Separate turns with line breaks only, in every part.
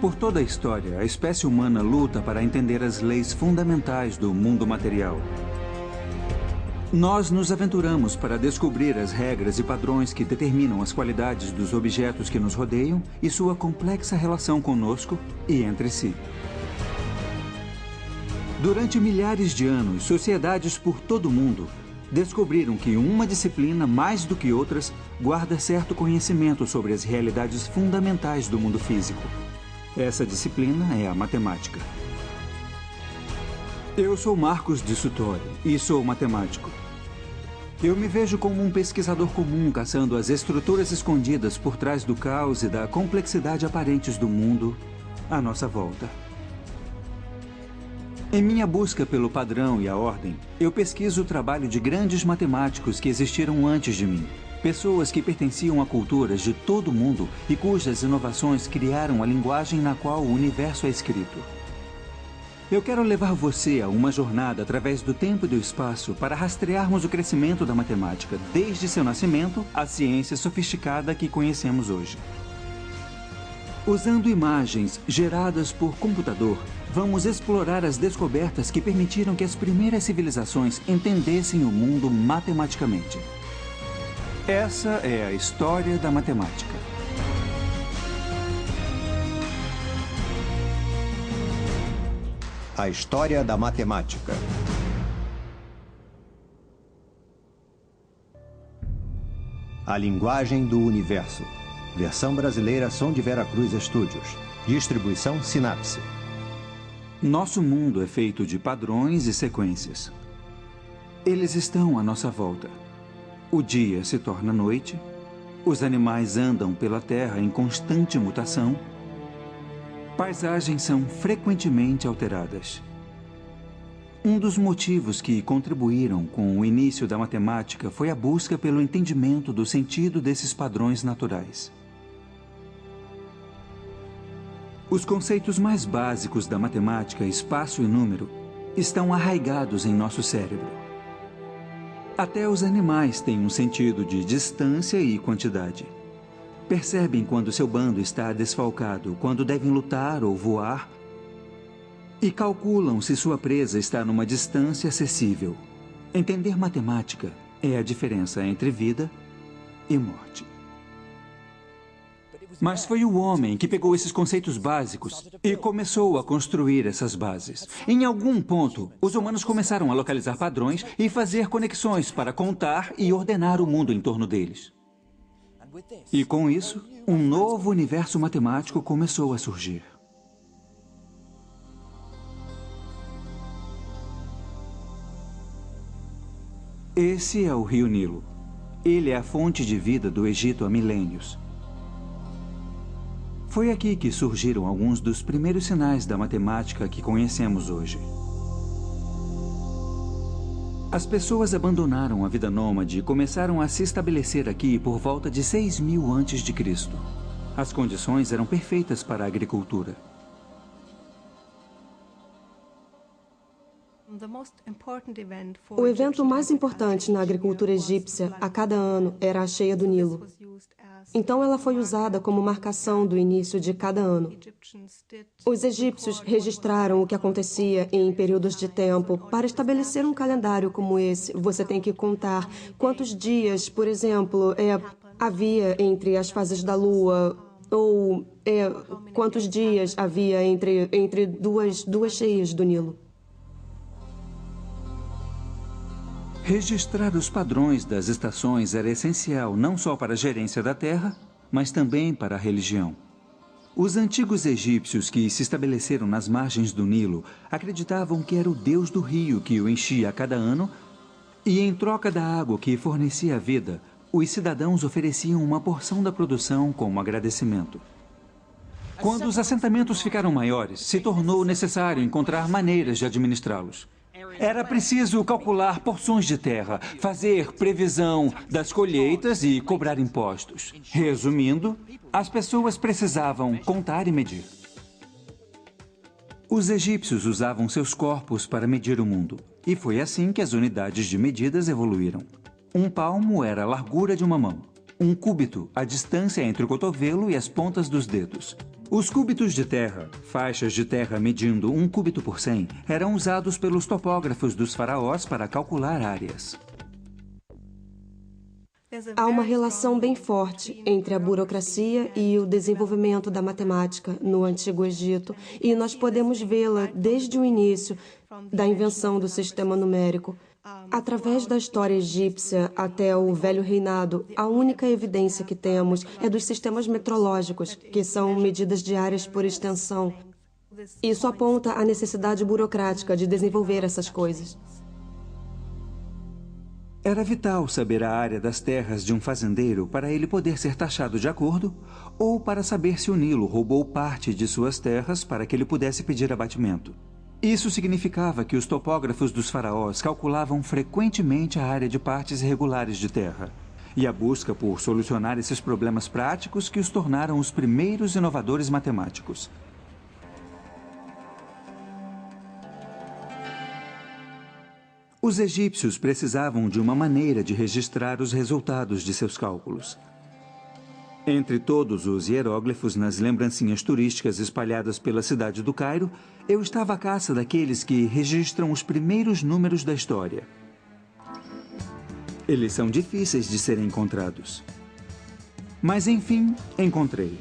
Por toda a história, a espécie humana luta para entender as leis fundamentais do mundo material. Nós nos aventuramos para descobrir as regras e padrões que determinam as qualidades dos objetos que nos rodeiam e sua complexa relação conosco e entre si. Durante milhares de anos, sociedades por todo o mundo descobriram que uma disciplina, mais do que outras, guarda certo conhecimento sobre as realidades fundamentais do mundo físico. Essa disciplina é a matemática. Eu sou Marcos de Suttori e sou matemático. Eu me vejo como um pesquisador comum caçando as estruturas escondidas por trás do caos e da complexidade aparentes do mundo à nossa volta. Em minha busca pelo padrão e a ordem, eu pesquiso o trabalho de grandes matemáticos que existiram antes de mim. Pessoas que pertenciam a culturas de todo o mundo e cujas inovações criaram a linguagem na qual o universo é escrito. Eu quero levar você a uma jornada através do tempo e do espaço para rastrearmos o crescimento da matemática, desde seu nascimento à ciência sofisticada que conhecemos hoje. Usando imagens geradas por computador, vamos explorar as descobertas que permitiram que as primeiras civilizações entendessem o mundo matematicamente. Essa é a história da matemática.
A história da matemática. A linguagem do universo. Versão brasileira Som de Vera Cruz Studios. Distribuição Sinapse.
Nosso mundo é feito de padrões e sequências. Eles estão à nossa volta. O dia se torna noite, os animais andam pela terra em constante mutação, paisagens são frequentemente alteradas. Um dos motivos que contribuíram com o início da matemática foi a busca pelo entendimento do sentido desses padrões naturais. Os conceitos mais básicos da matemática, espaço e número, estão arraigados em nosso cérebro. Até os animais têm um sentido de distância e quantidade. Percebem quando seu bando está desfalcado, quando devem lutar ou voar, e calculam se sua presa está numa distância acessível. Entender matemática é a diferença entre vida e morte. Mas foi o homem que pegou esses conceitos básicos e começou a construir essas bases. Em algum ponto, os humanos começaram a localizar padrões e fazer conexões para contar e ordenar o mundo em torno deles. E com isso, um novo universo matemático começou a surgir. Esse é o Rio Nilo. Ele é a fonte de vida do Egito há milênios. Foi aqui que surgiram alguns dos primeiros sinais da matemática que conhecemos hoje. As pessoas abandonaram a vida nômade e começaram a se estabelecer aqui por volta de 6.000 a.C. As condições eram perfeitas para a agricultura.
O evento mais importante na agricultura egípcia a cada ano era a cheia do Nilo. Então ela foi usada como marcação do início de cada ano. Os egípcios registraram o que acontecia em períodos de tempo. Para estabelecer um calendário como esse, você tem que contar quantos dias, por exemplo, havia entre as fases da lua, ou quantos dias havia entre duas cheias do Nilo.
Registrar os padrões das estações era essencial não só para a gerência da terra, mas também para a religião. Os antigos egípcios que se estabeleceram nas margens do Nilo acreditavam que era o deus do rio que o enchia a cada ano e, em troca da água que fornecia a vida, os cidadãos ofereciam uma porção da produção como agradecimento. Quando os assentamentos ficaram maiores, se tornou necessário encontrar maneiras de administrá-los. Era preciso calcular porções de terra, fazer previsão das colheitas e cobrar impostos. Resumindo, as pessoas precisavam contar e medir. Os egípcios usavam seus corpos para medir o mundo. E foi assim que as unidades de medidas evoluíram. Um palmo era a largura de uma mão. Um cúbito, a distância entre o cotovelo e as pontas dos dedos. Os cúbitos de terra, faixas de terra medindo 1 cúbito por 100, eram usados pelos topógrafos dos faraós para calcular áreas.
Há uma relação bem forte entre a burocracia e o desenvolvimento da matemática no Antigo Egito, e nós podemos vê-la desde o início da invenção do sistema numérico. Através da história egípcia até o Velho Reinado, a única evidência que temos é dos sistemas metrológicos, que são medidas de áreas por extensão. Isso aponta a necessidade burocrática de desenvolver essas coisas.
Era vital saber a área das terras de um fazendeiro para ele poder ser taxado de acordo, ou para saber se o Nilo roubou parte de suas terras para que ele pudesse pedir abatimento. Isso significava que os topógrafos dos faraós calculavam frequentemente a área de partes irregulares de terra. E a busca por solucionar esses problemas práticos que os tornaram os primeiros inovadores matemáticos. Os egípcios precisavam de uma maneira de registrar os resultados de seus cálculos. Entre todos os hieróglifos nas lembrancinhas turísticas espalhadas pela cidade do Cairo, eu estava à caça daqueles que registram os primeiros números da história. Eles são difíceis de serem encontrados. Mas, enfim, encontrei.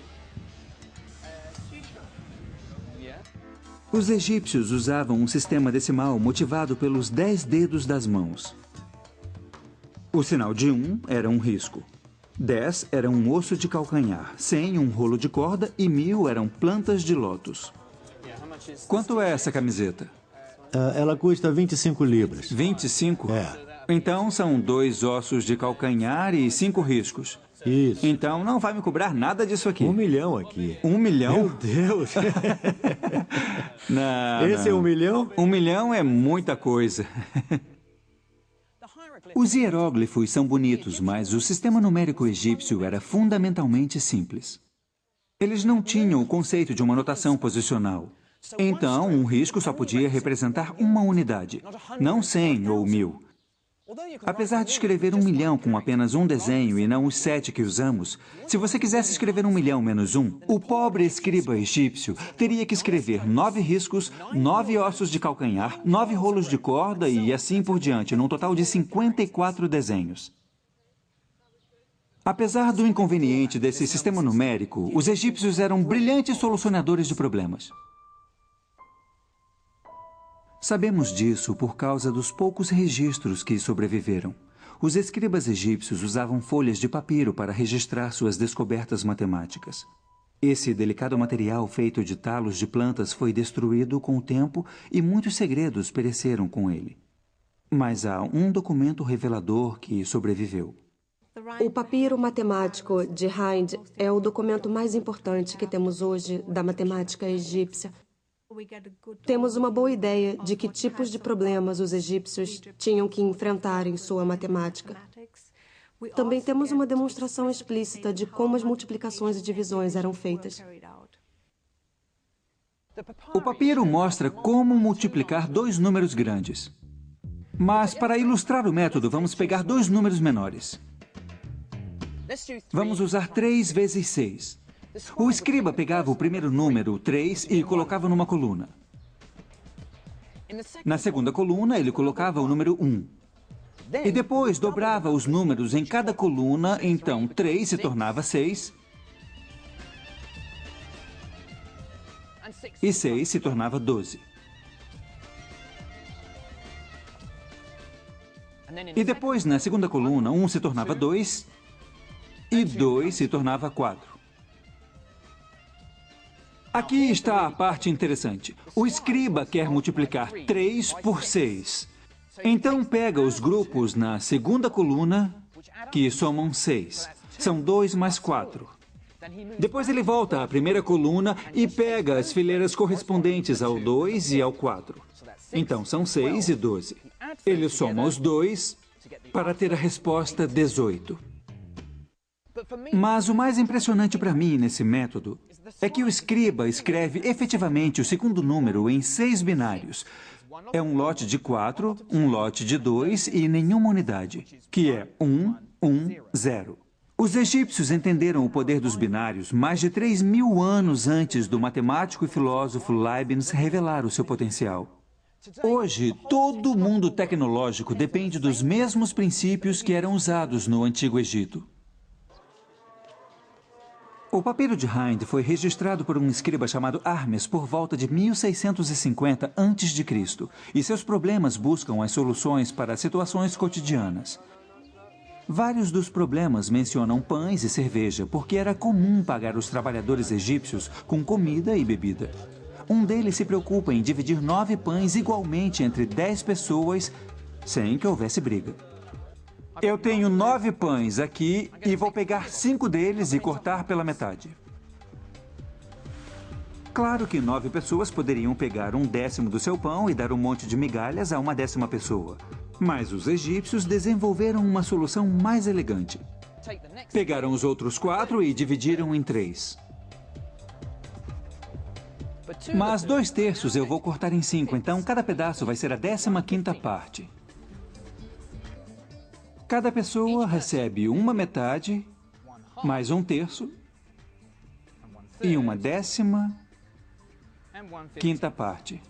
Os egípcios usavam um sistema decimal motivado pelos 10 dedos das mãos. O sinal de 1 era um risco. 10 era um osso de calcanhar, 100 um rolo de corda e 1000 eram plantas de lótus. Quanto é essa camiseta?
Ela custa 25 libras.
25?
É.
Então são 2 ossos de calcanhar e 5 riscos.
Isso.
Então não vai me cobrar nada disso aqui.
1 milhão aqui.
1 milhão?
Meu Deus!
Não,
Esse
não.
é 1 milhão?
1 milhão é muita coisa. Os hieróglifos são bonitos, mas o sistema numérico egípcio era fundamentalmente simples. Eles não tinham o conceito de uma notação posicional. Então, um risco só podia representar uma unidade, não 100 ou 1000. Apesar de escrever 1 milhão com apenas um desenho e não os 7 que usamos, se você quisesse escrever 1 milhão menos 1, o pobre escriba egípcio teria que escrever 9 riscos, 9 ossos de calcanhar, 9 rolos de corda e assim por diante, num total de 54 desenhos. Apesar do inconveniente desse sistema numérico, os egípcios eram brilhantes solucionadores de problemas. Sabemos disso por causa dos poucos registros que sobreviveram. Os escribas egípcios usavam folhas de papiro para registrar suas descobertas matemáticas. Esse delicado material feito de talos de plantas foi destruído com o tempo e muitos segredos pereceram com ele. Mas há um documento revelador que sobreviveu.
O papiro matemático de Hind é o documento mais importante que temos hoje da matemática egípcia. Temos uma boa ideia de que tipos de problemas os egípcios tinham que enfrentar em sua matemática. Também temos uma demonstração explícita de como as multiplicações e divisões eram feitas.
O papiro mostra como multiplicar 2 números grandes. Mas, para ilustrar o método, vamos pegar 2 números menores. Vamos usar 3 vezes 6. O escriba pegava o primeiro número, 3, e colocava numa coluna. Na segunda coluna, ele colocava o número 1. E depois dobrava os números em cada coluna, então 3 se tornava 6. E 6 se tornava 12. E depois, na segunda coluna, 1 se tornava 2 e 2 se tornava 4. Aqui está a parte interessante. O escriba quer multiplicar 3 por 6. Então pega os grupos na segunda coluna, que somam 6. São 2 mais 4. Depois ele volta à primeira coluna e pega as fileiras correspondentes ao 2 e ao 4. Então são 6 e 12. Ele soma os 2 para ter a resposta 18. Mas o mais impressionante para mim nesse método é que o escriba escreve efetivamente o segundo número em 6 binários. É um lote de 4, um lote de 2 e nenhuma unidade, que é 1, 1, 0. Os egípcios entenderam o poder dos binários mais de 3.000 anos antes do matemático e filósofo Leibniz revelar o seu potencial. Hoje, todo o mundo tecnológico depende dos mesmos princípios que eram usados no Antigo Egito. O papiro de Hind foi registrado por um escriba chamado Hermes por volta de 1650 a.C., e seus problemas buscam as soluções para situações cotidianas. Vários dos problemas mencionam pães e cerveja, porque era comum pagar os trabalhadores egípcios com comida e bebida. Um deles se preocupa em dividir 9 pães igualmente entre 10 pessoas, sem que houvesse briga. Eu tenho 9 pães aqui e vou pegar 5 deles e cortar pela metade. Claro que 9 pessoas poderiam pegar 1/10 do seu pão e dar um monte de migalhas a uma 10ª pessoa. Mas os egípcios desenvolveram uma solução mais elegante. Pegaram os outros 4 e dividiram em 3. Mas 2/3 eu vou cortar em 5, então cada pedaço vai ser a 15ª parte. Cada pessoa recebe uma metade, mais 1/3 e uma 15ª parte.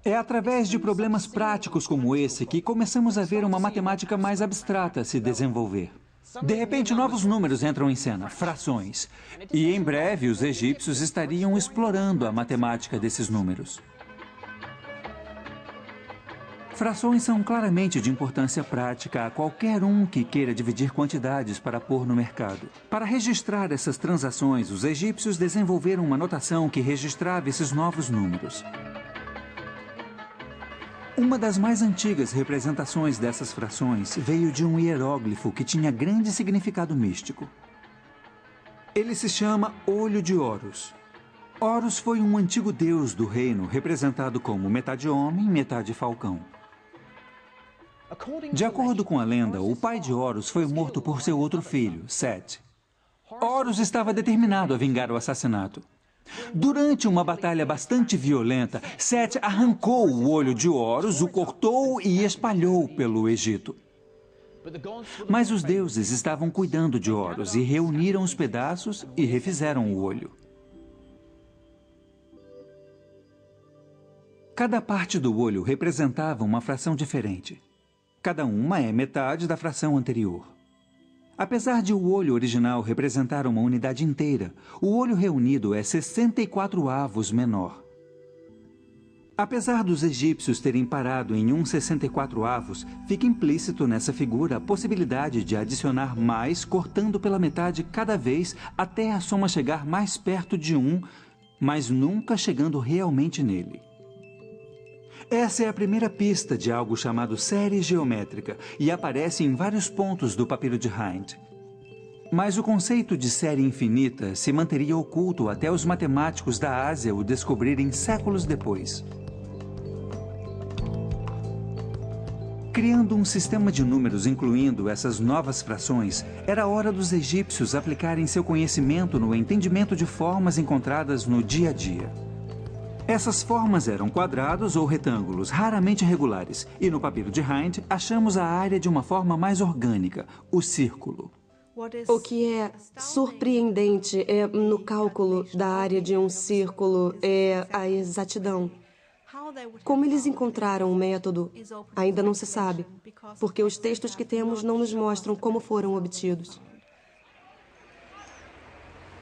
É através de problemas práticos como esse que começamos a ver uma matemática mais abstrata se desenvolver. De repente, novos números entram em cena, frações. E em breve, os egípcios estariam explorando a matemática desses números. Frações são claramente de importância prática a qualquer um que queira dividir quantidades para pôr no mercado. Para registrar essas transações, os egípcios desenvolveram uma notação que registrava esses novos números. Uma das mais antigas representações dessas frações veio de um hieróglifo que tinha grande significado místico. Ele se chama Olho de Horus. Horus foi um antigo deus do reino, representado como metade homem, metade falcão. De acordo com a lenda, o pai de Horus foi morto por seu outro filho, Set. Horus estava determinado a vingar o assassinato. Durante uma batalha bastante violenta, Set arrancou o olho de Horus, o cortou e espalhou pelo Egito. Mas os deuses estavam cuidando de Horus e reuniram os pedaços e refizeram o olho. Cada parte do olho representava uma fração diferente. Cada uma é metade da fração anterior. Apesar de o olho original representar uma unidade inteira, o olho reunido é 64 avos menor. Apesar dos egípcios terem parado em 1/64 avos, fica implícito nessa figura a possibilidade de adicionar mais, cortando pela metade cada vez até a soma chegar mais perto de 1, mas nunca chegando realmente nele. Essa é a primeira pista de algo chamado série geométrica e aparece em vários pontos do papiro de Hind. Mas o conceito de série infinita se manteria oculto até os matemáticos da Ásia o descobrirem séculos depois. Criando um sistema de números incluindo essas novas frações, era hora dos egípcios aplicarem seu conhecimento no entendimento de formas encontradas no dia a dia. Essas formas eram quadrados ou retângulos, raramente regulares, e no papiro de Hind achamos a área de uma forma mais orgânica, o círculo.
O que é surpreendente no cálculo da área de um círculo é a exatidão. Como eles encontraram o método, ainda não se sabe, porque os textos que temos não nos mostram como foram obtidos.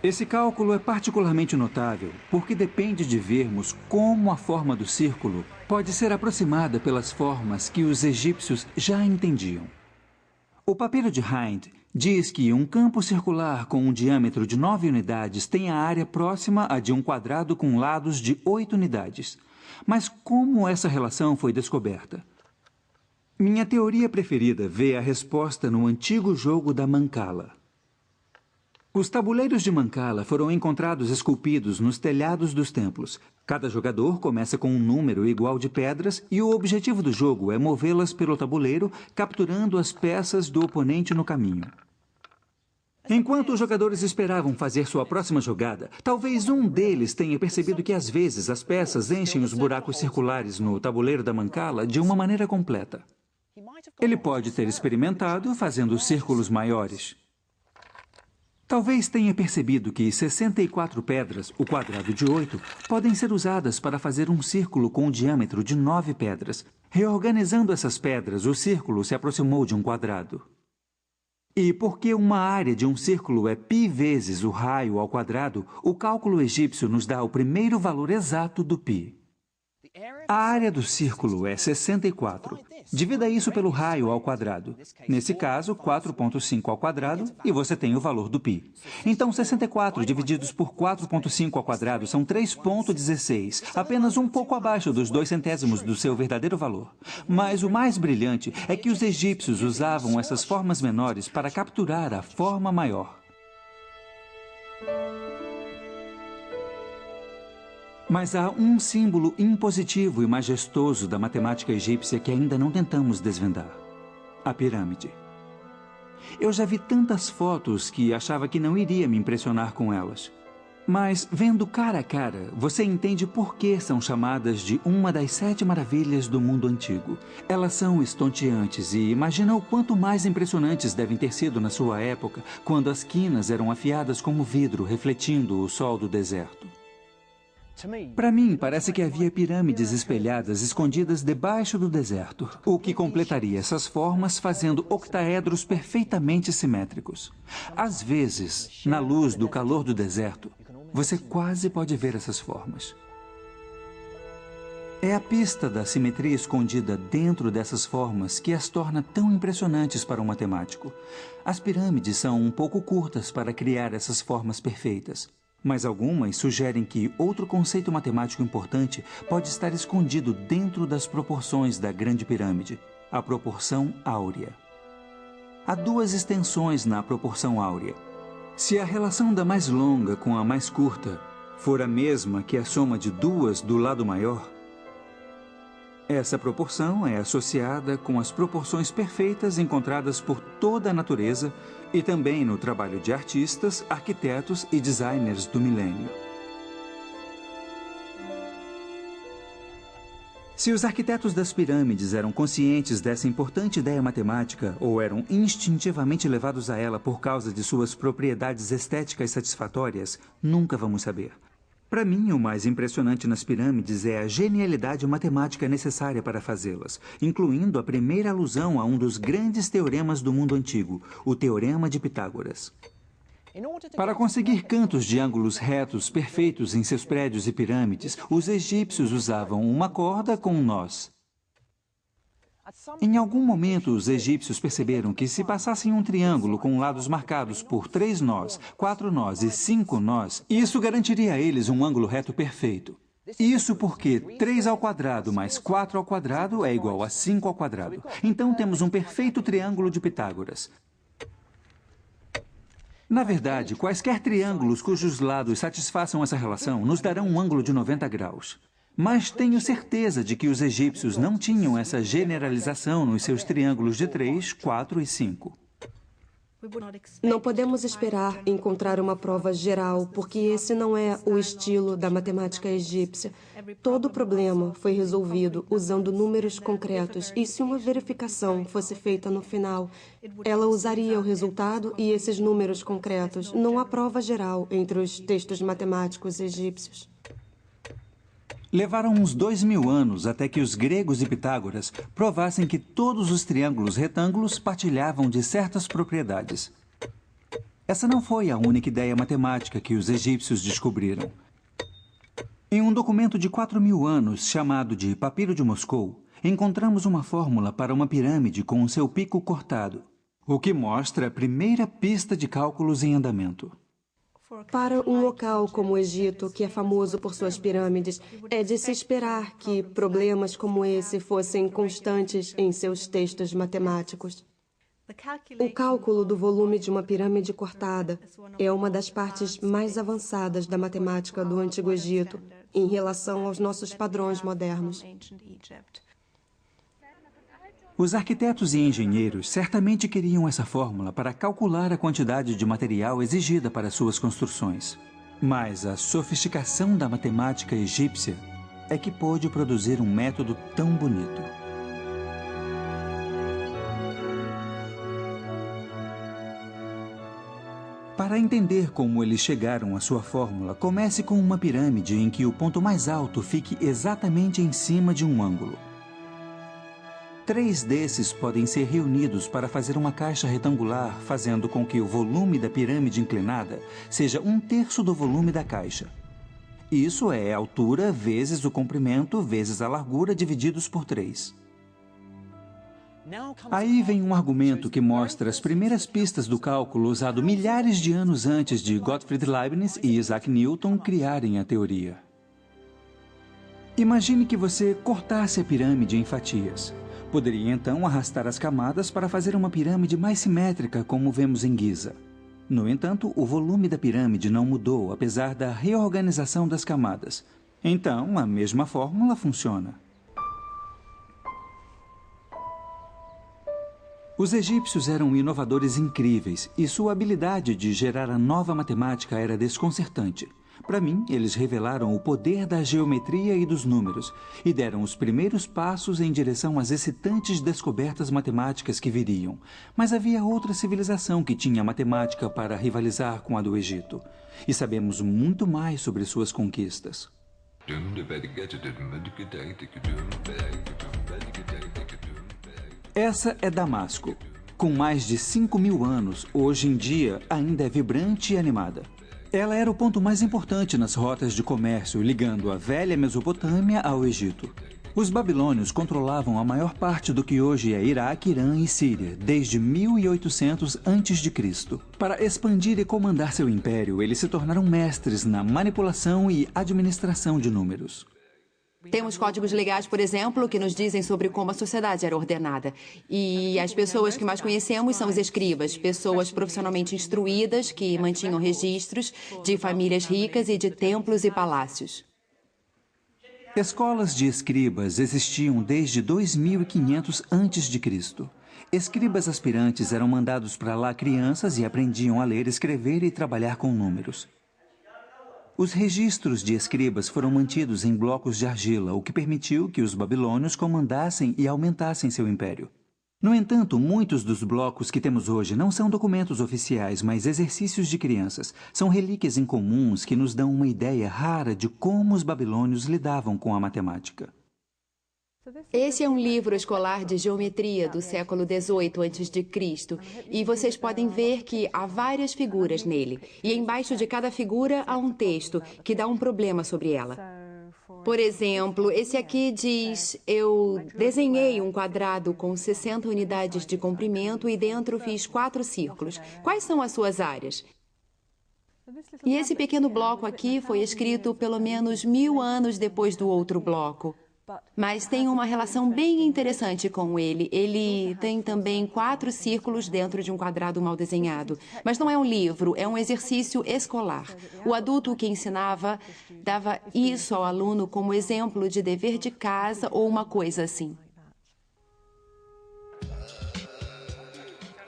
Esse cálculo é particularmente notável porque depende de vermos como a forma do círculo pode ser aproximada pelas formas que os egípcios já entendiam. O papiro de Hind diz que um campo circular com um diâmetro de 9 unidades tem a área próxima à de um quadrado com lados de 8 unidades. Mas como essa relação foi descoberta? Minha teoria preferida vê a resposta no antigo jogo da Mancala. Os tabuleiros de Mancala foram encontrados esculpidos nos telhados dos templos. Cada jogador começa com um número igual de pedras e o objetivo do jogo é movê-las pelo tabuleiro, capturando as peças do oponente no caminho. Enquanto os jogadores esperavam fazer sua próxima jogada, talvez um deles tenha percebido que às vezes as peças enchem os buracos circulares no tabuleiro da Mancala de uma maneira completa. Ele pode ter experimentado fazendo círculos maiores. Talvez tenha percebido que 64 pedras, o quadrado de 8, podem ser usadas para fazer um círculo com um diâmetro de 9 pedras. Reorganizando essas pedras, o círculo se aproximou de um quadrado. E porque uma área de um círculo é π vezes o raio ao quadrado, o cálculo egípcio nos dá o primeiro valor exato do π. A área do círculo é 64. Divida isso pelo raio ao quadrado. Nesse caso, 4,5 ao quadrado, e você tem o valor do π. Então, 64 divididos por 4,5 ao quadrado são 3,16, apenas um pouco abaixo dos 2/100 do seu verdadeiro valor. Mas o mais brilhante é que os egípcios usavam essas formas menores para capturar a forma maior. Mas há um símbolo impositivo e majestoso da matemática egípcia que ainda não tentamos desvendar: a pirâmide. Eu já vi tantas fotos que achava que não iria me impressionar com elas. Mas, vendo cara a cara, você entende por que são chamadas de uma das 7 maravilhas do mundo antigo. Elas são estonteantes e imagina o quanto mais impressionantes devem ter sido na sua época, quando as quinas eram afiadas como vidro, refletindo o sol do deserto. Para mim, parece que havia pirâmides espelhadas escondidas debaixo do deserto, o que completaria essas formas fazendo octaedros perfeitamente simétricos. Às vezes, na luz do calor do deserto, você quase pode ver essas formas. É a pista da simetria escondida dentro dessas formas que as torna tão impressionantes para um matemático. As pirâmides são um pouco curtas para criar essas formas perfeitas. Mas algumas sugerem que outro conceito matemático importante pode estar escondido dentro das proporções da Grande Pirâmide: a proporção áurea. Há 2 extensões na proporção áurea. Se a relação da mais longa com a mais curta for a mesma que a soma de 2 do lado maior, essa proporção é associada com as proporções perfeitas encontradas por toda a natureza e também no trabalho de artistas, arquitetos e designers do milênio. Se os arquitetos das pirâmides eram conscientes dessa importante ideia matemática ou eram instintivamente levados a ela por causa de suas propriedades estéticas satisfatórias, nunca vamos saber. Para mim, o mais impressionante nas pirâmides é a genialidade matemática necessária para fazê-las, incluindo a primeira alusão a um dos grandes teoremas do mundo antigo, o Teorema de Pitágoras. Para conseguir cantos de ângulos retos perfeitos em seus prédios e pirâmides, os egípcios usavam uma corda com um nós. Em algum momento, os egípcios perceberam que se passassem um triângulo com lados marcados por 3 nós, 4 nós e 5 nós, isso garantiria a eles um ângulo reto perfeito. Isso porque 3 ao quadrado mais 4 ao quadrado é igual a 5 ao quadrado. Então temos um perfeito triângulo de Pitágoras. Na verdade, quaisquer triângulos cujos lados satisfaçam essa relação nos darão um ângulo de 90 graus. Mas tenho certeza de que os egípcios não tinham essa generalização nos seus triângulos de 3, 4 e 5.
Não podemos esperar encontrar uma prova geral, porque esse não é o estilo da matemática egípcia. Todo problema foi resolvido usando números concretos, e se uma verificação fosse feita no final, ela usaria o resultado e esses números concretos. Não há prova geral entre os textos matemáticos egípcios.
Levaram uns 2000 anos até que os gregos e Pitágoras provassem que todos os triângulos retângulos partilhavam de certas propriedades. Essa não foi a única ideia matemática que os egípcios descobriram. Em um documento de 4000 anos, chamado de Papiro de Moscou, encontramos uma fórmula para uma pirâmide com o seu pico cortado, o que mostra a primeira pista de cálculos em andamento.
Para um local como o Egito, que é famoso por suas pirâmides, é de se esperar que problemas como esse fossem constantes em seus textos matemáticos. O cálculo do volume de uma pirâmide cortada é uma das partes mais avançadas da matemática do Antigo Egito em relação aos nossos padrões modernos.
Os arquitetos e engenheiros certamente queriam essa fórmula para calcular a quantidade de material exigida para suas construções. Mas a sofisticação da matemática egípcia é que pôde produzir um método tão bonito. Para entender como eles chegaram à sua fórmula, comece com uma pirâmide em que o ponto mais alto fique exatamente em cima de um ângulo. 3 desses podem ser reunidos para fazer uma caixa retangular, fazendo com que o volume da pirâmide inclinada seja 1/3 do volume da caixa. Isso é a altura vezes o comprimento vezes a largura divididos por 3. Aí vem um argumento que mostra as primeiras pistas do cálculo usado milhares de anos antes de Gottfried Leibniz e Isaac Newton criarem a teoria. Imagine que você cortasse a pirâmide em fatias. Poderia então arrastar as camadas para fazer uma pirâmide mais simétrica, como vemos em Giza. No entanto, o volume da pirâmide não mudou, apesar da reorganização das camadas. Então, a mesma fórmula funciona. Os egípcios eram inovadores incríveis e sua habilidade de gerar a nova matemática era desconcertante. Para mim, eles revelaram o poder da geometria e dos números e deram os primeiros passos em direção às excitantes descobertas matemáticas que viriam. Mas havia outra civilização que tinha matemática para rivalizar com a do Egito. E sabemos muito mais sobre suas conquistas. Essa é Damasco. Com mais de 5.000 anos, hoje em dia ainda é vibrante e animada. Ela era o ponto mais importante nas rotas de comércio, ligando a velha Mesopotâmia ao Egito. Os babilônios controlavam a maior parte do que hoje é Iraque, Irã e Síria, desde 1800 a.C. Para expandir e comandar seu império, eles se tornaram mestres na manipulação e administração de números.
Temos códigos legais, por exemplo, que nos dizem sobre como a sociedade era ordenada. E as pessoas que mais conhecemos são os escribas, pessoas profissionalmente instruídas que mantinham registros de famílias ricas e de templos e palácios.
Escolas de escribas existiam desde 2500 a.C. Escribas aspirantes eram mandados para lá crianças e aprendiam a ler, escrever e trabalhar com números. Os registros de escribas foram mantidos em blocos de argila, o que permitiu que os babilônios comandassem e aumentassem seu império. No entanto, muitos dos blocos que temos hoje não são documentos oficiais, mas exercícios de crianças. São relíquias incomuns que nos dão uma ideia rara de como os babilônios lidavam com a matemática.
Esse é um livro escolar de geometria do século XVIII a.C. e vocês podem ver que há várias figuras nele. E embaixo de cada figura há um texto que dá um problema sobre ela. Por exemplo, esse aqui diz: eu desenhei um quadrado com 60 unidades de comprimento e dentro fiz 4 círculos. Quais são as suas áreas? E esse pequeno bloco aqui foi escrito pelo menos 1000 anos depois do outro bloco. Mas tem uma relação bem interessante com ele. Ele tem também 4 círculos dentro de um quadrado mal desenhado. Mas não é um livro, é um exercício escolar. O adulto que ensinava dava isso ao aluno como exemplo de dever de casa ou uma coisa assim.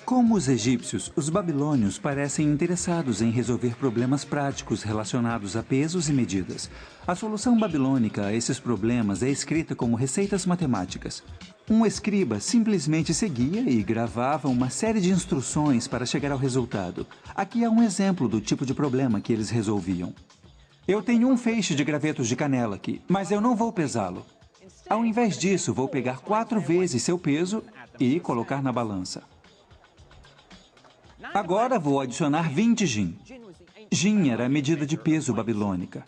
Como os egípcios, os babilônios parecem interessados em resolver problemas práticos relacionados a pesos e medidas. A solução babilônica a esses problemas é escrita como receitas matemáticas. Um escriba simplesmente seguia e gravava uma série de instruções para chegar ao resultado. Aqui é um exemplo do tipo de problema que eles resolviam. Eu tenho um feixe de gravetos de canela aqui, mas eu não vou pesá-lo. Ao invés disso, vou pegar 4 vezes seu peso e colocar na balança. Agora vou adicionar 20 jin. Jin era a medida de peso babilônica.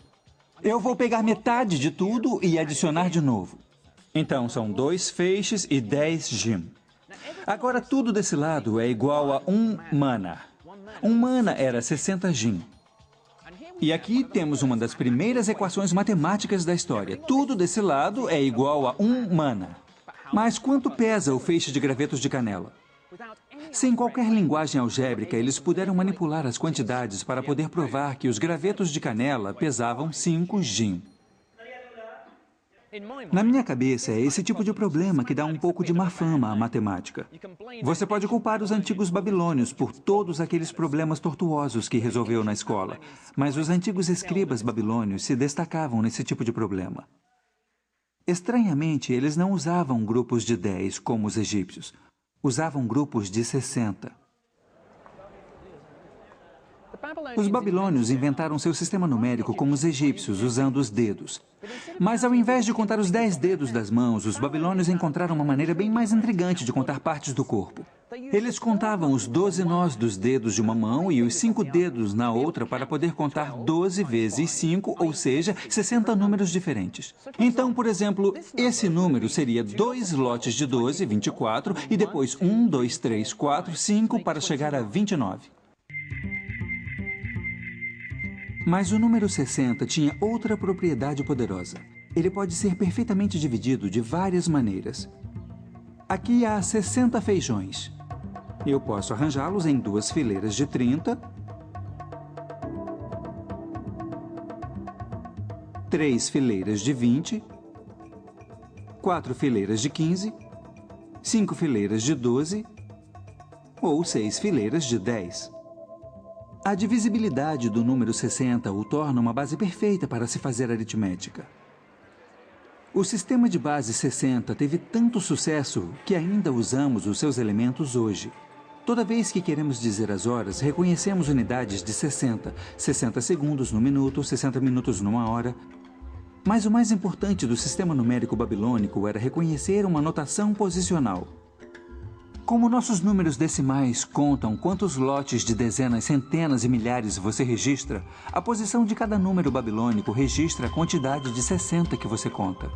Eu vou pegar metade de tudo e adicionar de novo. Então, são 2 feixes e 10 jin. Agora, tudo desse lado é igual a 1 mana. 1 mana era 60 jin. E aqui temos uma das primeiras equações matemáticas da história. Tudo desse lado é igual a 1 mana. Mas quanto pesa o feixe de gravetos de canela? Sem qualquer linguagem algébrica, eles puderam manipular as quantidades para poder provar que os gravetos de canela pesavam 5 jin. Na minha cabeça, é esse tipo de problema que dá um pouco de má fama à matemática. Você pode culpar os antigos babilônios por todos aqueles problemas tortuosos que resolveu na escola, mas os antigos escribas babilônios se destacavam nesse tipo de problema. Estranhamente, eles não usavam grupos de 10 como os egípcios. Usavam grupos de 60. Os babilônios inventaram seu sistema numérico como os egípcios, usando os dedos. Mas ao invés de contar os 10 dedos das mãos, os babilônios encontraram uma maneira bem mais intrigante de contar partes do corpo. Eles contavam os 12 nós dos dedos de uma mão e os 5 dedos na outra para poder contar 12 vezes 5, ou seja, 60 números diferentes. Então, por exemplo, esse número seria 2 lotes de 12, 24, e depois 1, 2, 3, 4, 5 para chegar a 29. Mas o número 60 tinha outra propriedade poderosa. Ele pode ser perfeitamente dividido de várias maneiras. Aqui há 60 feijões. Eu posso arranjá-los em 2 fileiras de 30, 3 fileiras de 20, 4 fileiras de 15, 5 fileiras de 12 ou 6 fileiras de 10. A divisibilidade do número 60 o torna uma base perfeita para se fazer aritmética. O sistema de base 60 teve tanto sucesso que ainda usamos os seus elementos hoje. Toda vez que queremos dizer as horas, reconhecemos unidades de 60, 60 segundos no minuto, 60 minutos numa hora. Mas o mais importante do sistema numérico babilônico era reconhecer uma notação posicional. Como nossos números decimais contam quantos lotes de dezenas, centenas e milhares você registra, a posição de cada número babilônico registra a quantidade de 60 que você conta.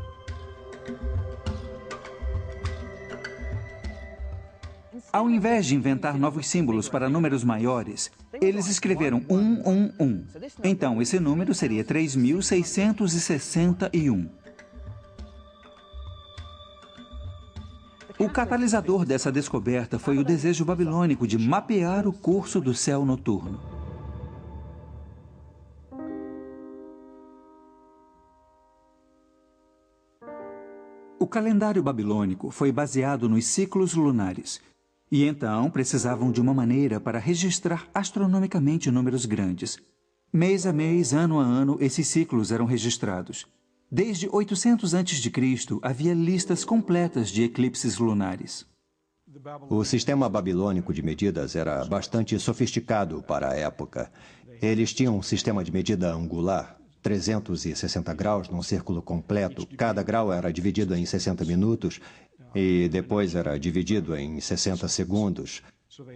Ao invés de inventar novos símbolos para números maiores, eles escreveram 111. Então, esse número seria 3.661. O catalisador dessa descoberta foi o desejo babilônico de mapear o curso do céu noturno. O calendário babilônico foi baseado nos ciclos lunares. E então precisavam de uma maneira para registrar astronomicamente números grandes. Mês a mês, ano a ano, esses ciclos eram registrados. Desde 800 a.C., havia listas completas de eclipses lunares.
O sistema babilônico de medidas era bastante sofisticado para a época. Eles tinham um sistema de medida angular, 360 graus num círculo completo. Cada grau era dividido em 60 minutos e depois era dividido em 60 segundos.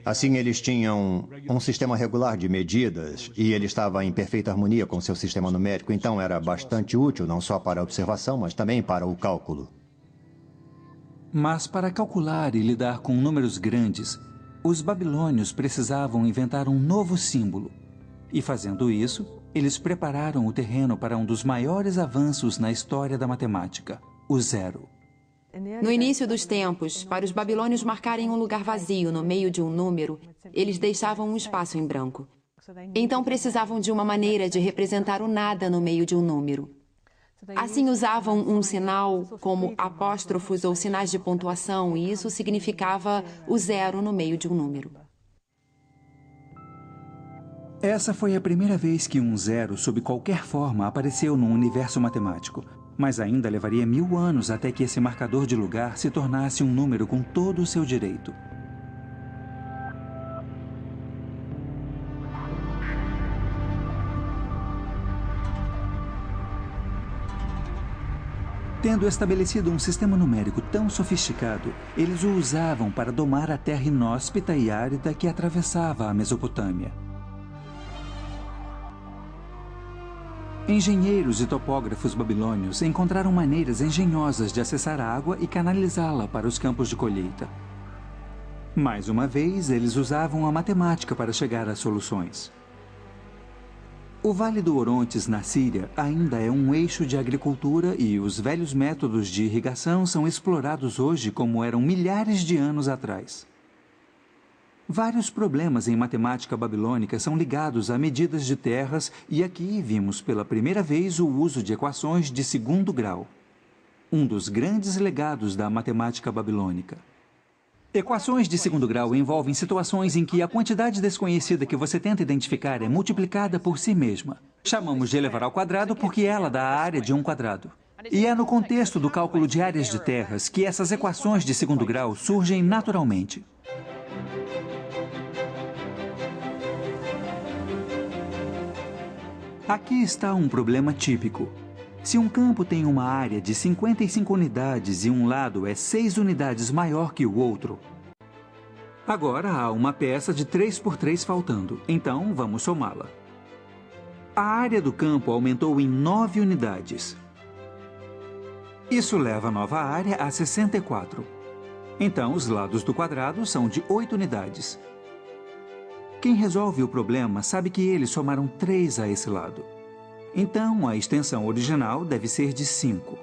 Assim, eles tinham um sistema regular de medidas e ele estava em perfeita harmonia com seu sistema numérico. Então, era bastante útil não só para a observação, mas também para o cálculo.
Mas para calcular e lidar com números grandes, os babilônios precisavam inventar um novo símbolo. E fazendo isso, eles prepararam o terreno para um dos maiores avanços na história da matemática, o zero.
No início dos tempos, para os babilônios marcarem um lugar vazio no meio de um número, eles deixavam um espaço em branco. Então precisavam de uma maneira de representar o nada no meio de um número. Assim usavam um sinal como apóstrofos ou sinais de pontuação, e isso significava o zero no meio de um número.
Essa foi a primeira vez que um zero, sob qualquer forma, apareceu no universo matemático. Mas ainda levaria 1000 anos até que esse marcador de lugar se tornasse um número com todo o seu direito. Tendo estabelecido um sistema numérico tão sofisticado, eles o usavam para domar a terra inóspita e árida que atravessava a Mesopotâmia. Engenheiros e topógrafos babilônios encontraram maneiras engenhosas de acessar a água e canalizá-la para os campos de colheita. Mais uma vez, eles usavam a matemática para chegar às soluções. O Vale do Orontes, na Síria, ainda é um eixo de agricultura e os velhos métodos de irrigação são explorados hoje como eram milhares de anos atrás. Vários problemas em matemática babilônica são ligados a medidas de terras e aqui vimos pela primeira vez o uso de equações de segundo grau. Um dos grandes legados da matemática babilônica. Equações de segundo grau envolvem situações em que a quantidade desconhecida que você tenta identificar é multiplicada por si mesma. Chamamos de elevar ao quadrado porque ela dá a área de um quadrado. E é no contexto do cálculo de áreas de terras que essas equações de segundo grau surgem naturalmente. Aqui está um problema típico. Se um campo tem uma área de 55 unidades e um lado é 6 unidades maior que o outro, agora há uma peça de 3 por 3 faltando, então vamos somá-la. A área do campo aumentou em 9 unidades. Isso leva a nova área a 64. Então, os lados do quadrado são de 8 unidades. Quem resolve o problema sabe que eles somaram 3 a esse lado. Então, a extensão original deve ser de 5.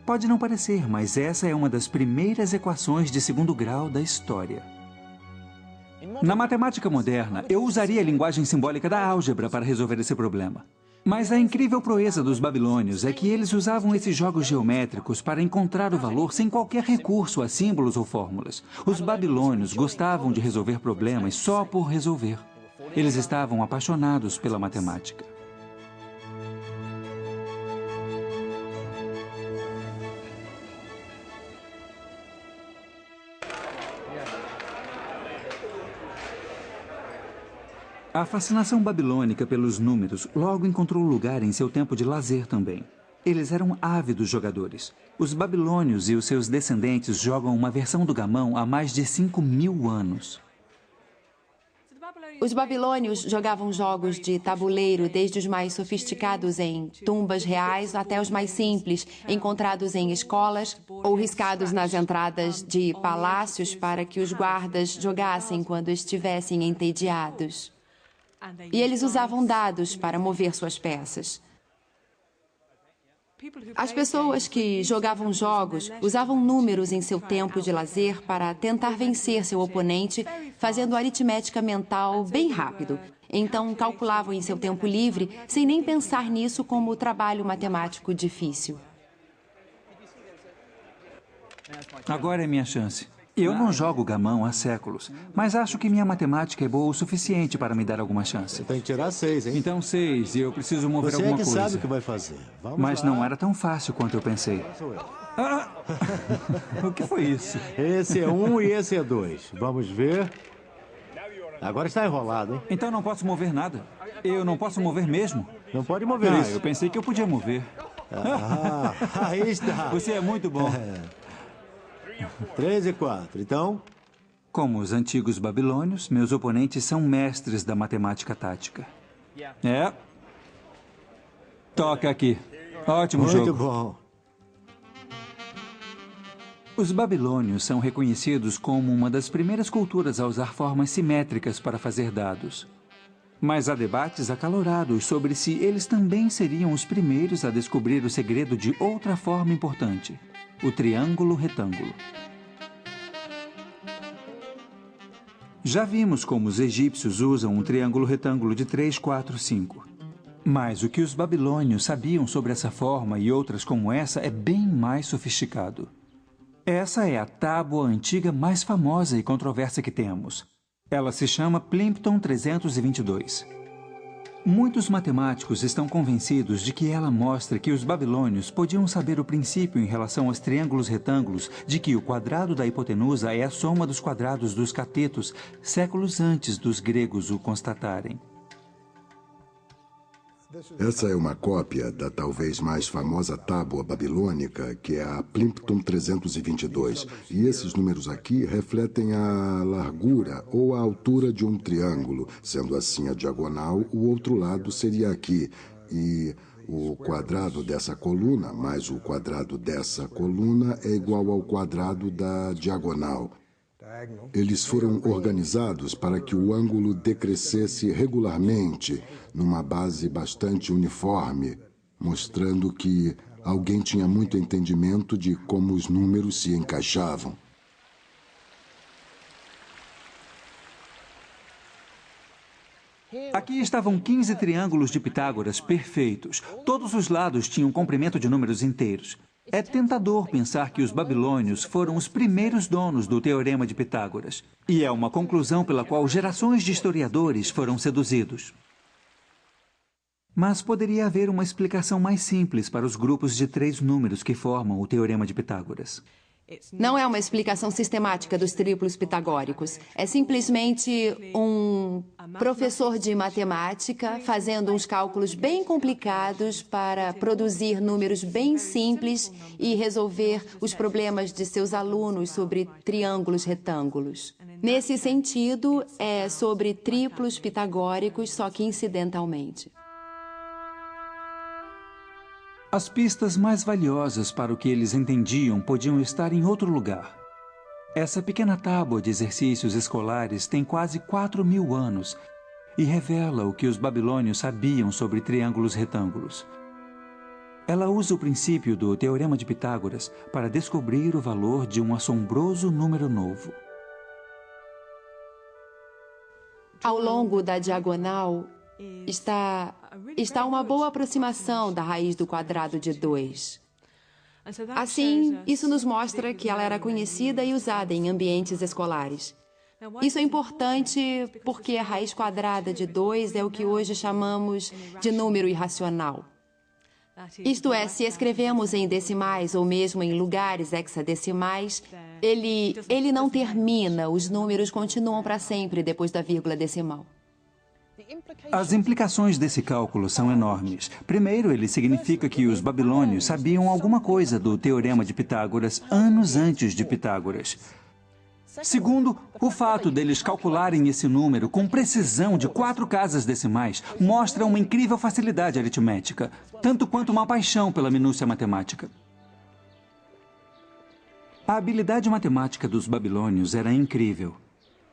Pode não parecer, mas essa é uma das primeiras equações de segundo grau da história. Na matemática moderna, eu usaria a linguagem simbólica da álgebra para resolver esse problema. Mas a incrível proeza dos babilônios é que eles usavam esses jogos geométricos para encontrar o valor sem qualquer recurso a símbolos ou fórmulas. Os babilônios gostavam de resolver problemas só por resolver. Eles estavam apaixonados pela matemática. A fascinação babilônica pelos números logo encontrou lugar em seu tempo de lazer também. Eles eram ávidos jogadores. Os babilônios e os seus descendentes jogam uma versão do gamão há mais de 5.000 anos.
Os babilônios jogavam jogos de tabuleiro, desde os mais sofisticados em tumbas reais até os mais simples, encontrados em escolas ou riscados nas entradas de palácios para que os guardas jogassem quando estivessem entediados. E eles usavam dados para mover suas peças. As pessoas que jogavam jogos usavam números em seu tempo de lazer para tentar vencer seu oponente, fazendo aritmética mental bem rápido. Então, calculavam em seu tempo livre, sem nem pensar nisso como trabalho matemático difícil.
Agora é minha chance. Eu não jogo gamão há séculos, mas acho que minha matemática é boa o suficiente para me dar alguma chance.
Tem que tirar 6, hein?
Então 6, e eu preciso mover alguma coisa.
Você é que sabe o que vai fazer. Vamos
mas
lá.
não era tão fácil quanto eu pensei. Ah! O que foi isso?
Esse é 1 e esse é 2. Vamos ver. Agora está enrolado, hein?
Então não posso mover nada. Eu não posso mover mesmo?
Não pode mover isso.
Eu pensei que eu podia mover.
Aí está.
Você é muito bom.
3 e 4, então?
Como os antigos babilônios, meus oponentes são mestres da matemática tática. É. Toca aqui. Ótimo jogo.
Muito bom.
Os babilônios são reconhecidos como uma das primeiras culturas a usar formas simétricas para fazer dados. Mas há debates acalorados sobre se eles também seriam os primeiros a descobrir o segredo de outra forma importante: o triângulo retângulo. Já vimos como os egípcios usam um triângulo retângulo de 3, 4, 5. Mas o que os babilônios sabiam sobre essa forma e outras como essa é bem mais sofisticado. Essa é a tábua antiga mais famosa e controversa que temos. Ela se chama Plimpton 322. Muitos matemáticos estão convencidos de que ela mostra que os babilônios podiam saber o princípio em relação aos triângulos retângulos de que o quadrado da hipotenusa é a soma dos quadrados dos catetos, séculos antes dos gregos o constatarem.
Essa é uma cópia da talvez mais famosa tábua babilônica, que é a Plimpton 322. E esses números aqui refletem a largura ou a altura de um triângulo. Sendo assim a diagonal, o outro lado seria aqui. E o quadrado dessa coluna mais o quadrado dessa coluna é igual ao quadrado da diagonal. Eles foram organizados para que o ângulo decrescesse regularmente numa base bastante uniforme, mostrando que alguém tinha muito entendimento de como os números se encaixavam.
Aqui estavam 15 triângulos de Pitágoras perfeitos. Todos os lados tinham comprimento de números inteiros. É tentador pensar que os babilônios foram os primeiros donos do Teorema de Pitágoras. E é uma conclusão pela qual gerações de historiadores foram seduzidos. Mas poderia haver uma explicação mais simples para os grupos de 3 números que formam o Teorema de Pitágoras.
Não é uma explicação sistemática dos triplos pitagóricos. É simplesmente um professor de matemática fazendo uns cálculos bem complicados para produzir números bem simples e resolver os problemas de seus alunos sobre triângulos retângulos. Nesse sentido, é sobre triplos pitagóricos, só que incidentalmente.
As pistas mais valiosas para o que eles entendiam podiam estar em outro lugar. Essa pequena tábua de exercícios escolares tem quase 4.000 anos e revela o que os babilônios sabiam sobre triângulos retângulos. Ela usa o princípio do Teorema de Pitágoras para descobrir o valor de um assombroso número novo.
Ao longo da diagonal está uma boa aproximação da raiz do quadrado de 2. Assim, isso nos mostra que ela era conhecida e usada em ambientes escolares. Isso é importante porque a raiz quadrada de 2 é o que hoje chamamos de número irracional. Isto é, se escrevemos em decimais ou mesmo em lugares hexadecimais, ele não termina, os números continuam para sempre depois da vírgula decimal.
As implicações desse cálculo são enormes. Primeiro, ele significa que os babilônios sabiam alguma coisa do Teorema de Pitágoras anos antes de Pitágoras. Segundo, o fato deles calcularem esse número com precisão de 4 casas decimais mostra uma incrível facilidade aritmética, tanto quanto uma paixão pela minúcia matemática. A habilidade matemática dos babilônios era incrível.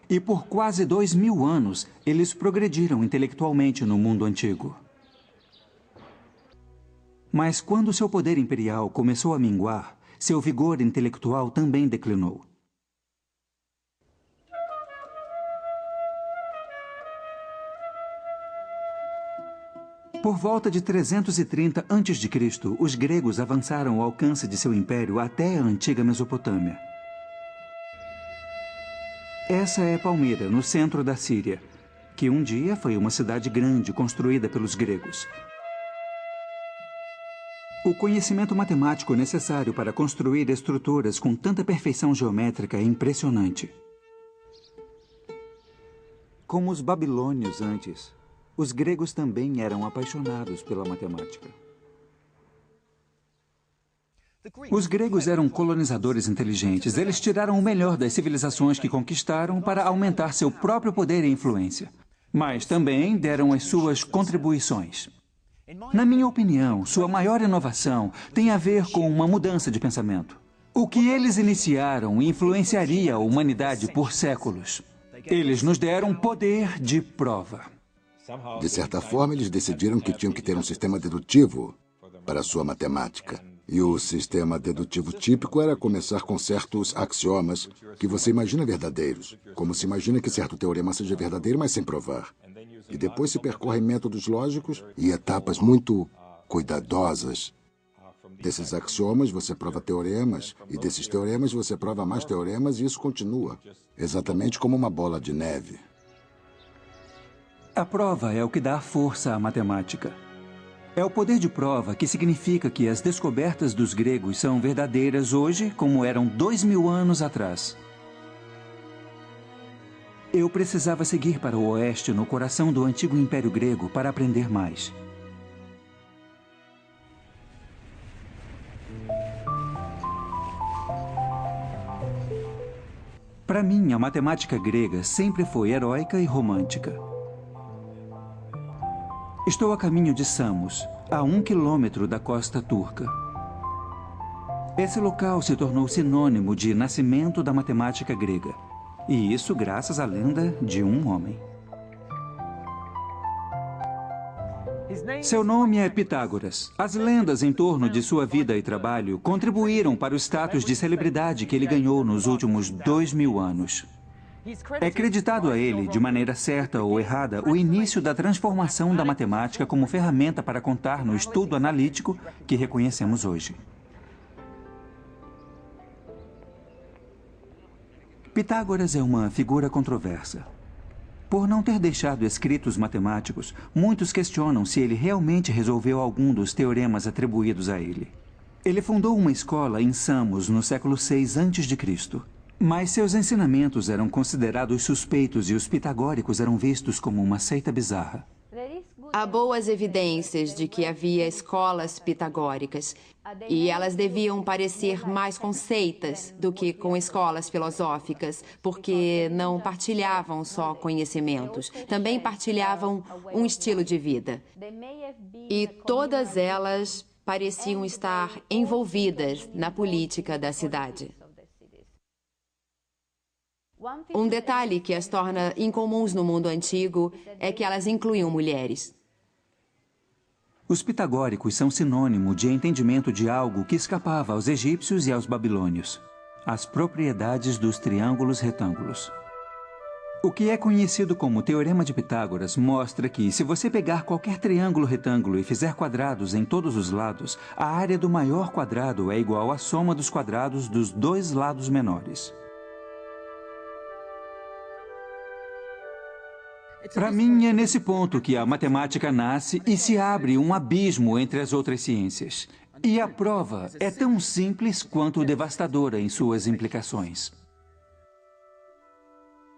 E por quase 2.000 anos, eles progrediram intelectualmente no mundo antigo. Mas quando seu poder imperial começou a minguar, seu vigor intelectual também declinou. Por volta de 330 a.C., os gregos avançaram ao alcance de seu império até a antiga Mesopotâmia. Essa é Palmira, no centro da Síria, que um dia foi uma cidade grande construída pelos gregos. O conhecimento matemático necessário para construir estruturas com tanta perfeição geométrica é impressionante. Como os babilônios antes, os gregos também eram apaixonados pela matemática. Os gregos eram colonizadores inteligentes. Eles tiraram o melhor das civilizações que conquistaram para aumentar seu próprio poder e influência. Mas também deram as suas contribuições. Na minha opinião, sua maior inovação tem a ver com uma mudança de pensamento. O que eles iniciaram influenciaria a humanidade por séculos. Eles nos deram poder de prova.
De certa forma, eles decidiram que tinham que ter um sistema dedutivo para a sua matemática. E o sistema dedutivo típico era começar com certos axiomas que você imagina verdadeiros. Como se imagina que certo teorema seja verdadeiro, mas sem provar. E depois se percorrem métodos lógicos e etapas muito cuidadosas. Desses axiomas você prova teoremas, e desses teoremas você prova mais teoremas, e isso continua. Exatamente como uma bola de neve.
A prova é o que dá força à matemática. É o poder de prova que significa que as descobertas dos gregos são verdadeiras hoje, como eram 2.000 anos atrás. Eu precisava seguir para o oeste, no coração do antigo Império Grego, para aprender mais. Para mim, a matemática grega sempre foi heróica e romântica. Estou a caminho de Samos, a 1 quilômetro da costa turca. Esse local se tornou sinônimo de nascimento da matemática grega. E isso graças à lenda de um homem. Seu nome é Pitágoras. As lendas em torno de sua vida e trabalho contribuíram para o status de celebridade que ele ganhou nos últimos 2.000 anos. É creditado a ele, de maneira certa ou errada, o início da transformação da matemática como ferramenta para contar no estudo analítico que reconhecemos hoje. Pitágoras é uma figura controversa. Por não ter deixado escritos matemáticos, muitos questionam se ele realmente resolveu algum dos teoremas atribuídos a ele. Ele fundou uma escola em Samos no século VI a.C., mas seus ensinamentos eram considerados suspeitos e os pitagóricos eram vistos como uma seita bizarra.
Há boas evidências de que havia escolas pitagóricas e elas deviam parecer mais com seitas do que com escolas filosóficas, porque não partilhavam só conhecimentos, também partilhavam um estilo de vida. E todas elas pareciam estar envolvidas na política da cidade. Um detalhe que as torna incomuns no mundo antigo é que elas incluíam mulheres.
Os pitagóricos são sinônimo de entendimento de algo que escapava aos egípcios e aos babilônios: as propriedades dos triângulos retângulos. O que é conhecido como Teorema de Pitágoras mostra que, se você pegar qualquer triângulo retângulo e fizer quadrados em todos os lados, a área do maior quadrado é igual à soma dos quadrados dos dois lados menores. Para mim, é nesse ponto que a matemática nasce e se abre um abismo entre as outras ciências. E a prova é tão simples quanto devastadora em suas implicações.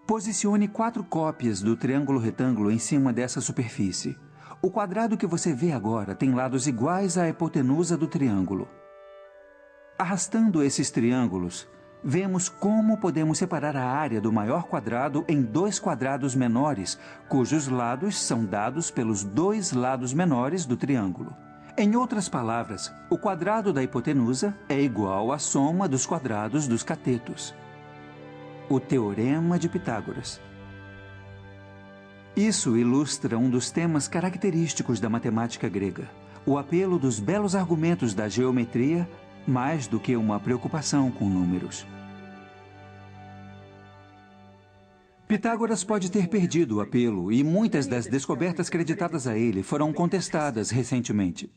Posicione 4 cópias do triângulo retângulo em cima dessa superfície. O quadrado que você vê agora tem lados iguais à hipotenusa do triângulo. Arrastando esses triângulos, vemos como podemos separar a área do maior quadrado em 2 quadrados menores, cujos lados são dados pelos 2 lados menores do triângulo. Em outras palavras, o quadrado da hipotenusa é igual à soma dos quadrados dos catetos. O Teorema de Pitágoras. Isso ilustra um dos temas característicos da matemática grega: o apelo dos belos argumentos da geometria, mais do que uma preocupação com números. Pitágoras pode ter perdido o apelo e muitas das descobertas creditadas a ele foram contestadas recentemente.